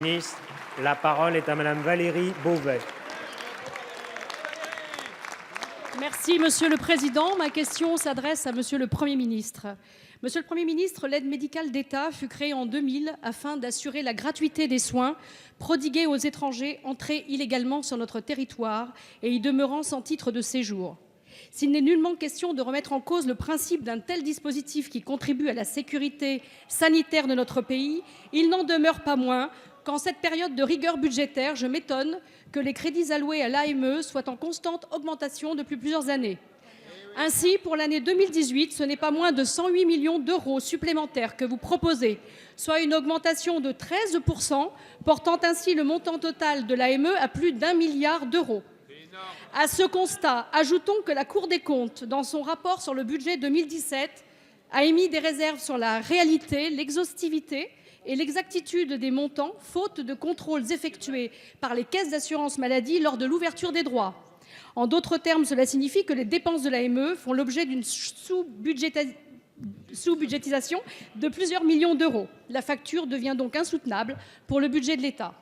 Ministre, la parole est à Madame Valérie Beauvais. Merci, Monsieur le Président. Ma question s'adresse à Monsieur le Premier ministre. Monsieur le Premier ministre, l'aide médicale d'État fut créée en 2000 afin d'assurer la gratuité des soins prodigués aux étrangers entrés illégalement sur notre territoire et y demeurant sans titre de séjour. S'il n'est nullement question de remettre en cause le principe d'un tel dispositif qui contribue à la sécurité sanitaire de notre pays, il n'en demeure pas moins qu'en cette période de rigueur budgétaire, je m'étonne que les crédits alloués à l'AME soient en constante augmentation depuis plusieurs années. Ainsi, pour l'année 2018, ce n'est pas moins de 108 millions d'euros supplémentaires que vous proposez, soit une augmentation de 13%, portant ainsi le montant total de l'AME à plus d'1 milliard d'euros. À ce constat, ajoutons que la Cour des comptes, dans son rapport sur le budget 2017, a émis des réserves sur la réalité, l'exhaustivité et l'exactitude des montants, faute de contrôles effectués par les caisses d'assurance maladie lors de l'ouverture des droits. En d'autres termes, cela signifie que les dépenses de l'AME font l'objet d'une sous-budgétisation de plusieurs millions d'euros. La facture devient donc insoutenable pour le budget de l'État.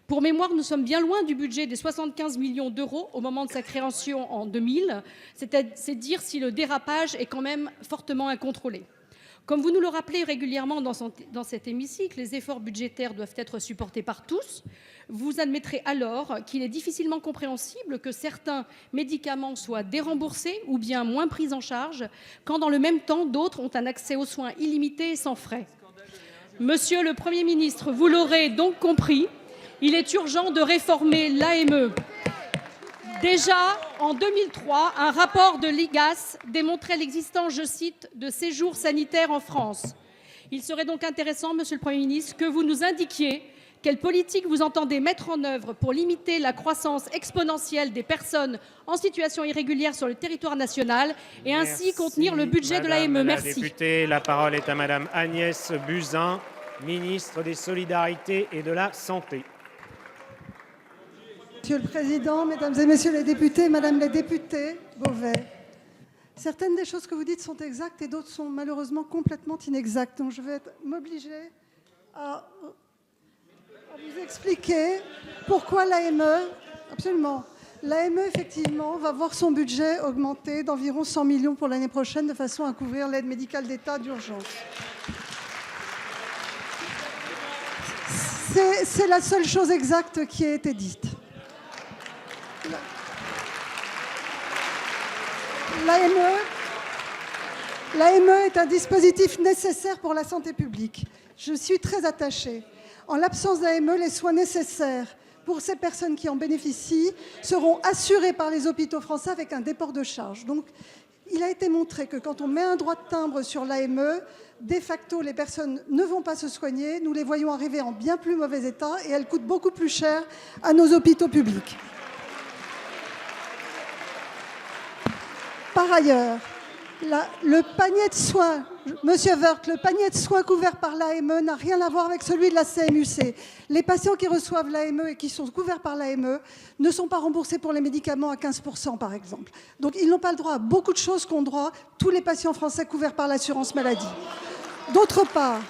Pour mémoire, nous sommes bien loin du budget des 75 millions d'euros au moment de sa création en 2000. C'est dire si le dérapage est quand même fortement incontrôlé. Comme vous nous le rappelez régulièrement dans cet hémicycle, les efforts budgétaires doivent être supportés par tous. Vous admettrez alors qu'il est difficilement compréhensible que certains médicaments soient déremboursés ou bien moins pris en charge, quand dans le même temps, d'autres ont un accès aux soins illimité et sans frais. Monsieur le Premier ministre, vous l'aurez donc compris, il est urgent de réformer l'AME. Déjà, en 2003, un rapport de l'IGAS démontrait l'existence, je cite, de séjours sanitaires en France. Il serait donc intéressant, Monsieur le Premier ministre, que vous nous indiquiez quelle politique vous entendez mettre en œuvre pour limiter la croissance exponentielle des personnes en situation irrégulière sur le territoire national et ainsi contenir le budget de l'AME. Merci. La députée, la parole est à Madame Agnès Buzyn, ministre des Solidarités et de la Santé. Monsieur le Président, Mesdames et Messieurs les députés, Madame la députée Beauvais, certaines des choses que vous dites sont exactes et d'autres sont malheureusement complètement inexactes. Donc je vais m'obliger à vous expliquer pourquoi l'AME, absolument, l'AME effectivement va voir son budget augmenter d'environ 100 millions pour l'année prochaine de façon à couvrir l'aide médicale d'État d'urgence. C'est la seule chose exacte qui a été dite. L'AME est un dispositif nécessaire pour la santé publique. Je suis très attachée. En l'absence d'AME, les soins nécessaires pour ces personnes qui en bénéficient seront assurés par les hôpitaux français avec un déport de charge. Donc, il a été montré que quand on met un droit de timbre sur l'AME, de facto, les personnes ne vont pas se soigner. Nous les voyons arriver en bien plus mauvais état et elles coûtent beaucoup plus cher à nos hôpitaux publics. Par ailleurs, le panier de soins, Monsieur Woerth, le panier de soins couvert par l'AME n'a rien à voir avec celui de la CMU-C. Les patients qui reçoivent l'AME et qui sont couverts par l'AME ne sont pas remboursés pour les médicaments à 15%, par exemple. Donc, ils n'ont pas le droit à beaucoup de choses qu'ont droit tous les patients français couverts par l'assurance maladie. D'autre part,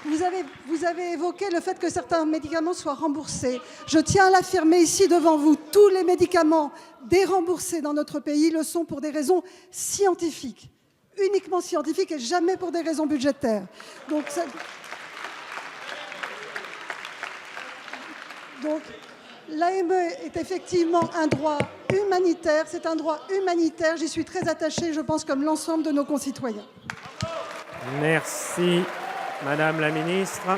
vous avez évoqué le fait que certains médicaments soient remboursés. Je tiens à l'affirmer ici devant vous, tous les médicaments déremboursés dans notre pays le sont pour des raisons scientifiques, uniquement scientifiques et jamais pour des raisons budgétaires. Donc l'AME est effectivement un droit humanitaire, c'est un droit humanitaire, j'y suis très attachée, je pense comme l'ensemble de nos concitoyens. Merci. Madame la ministre.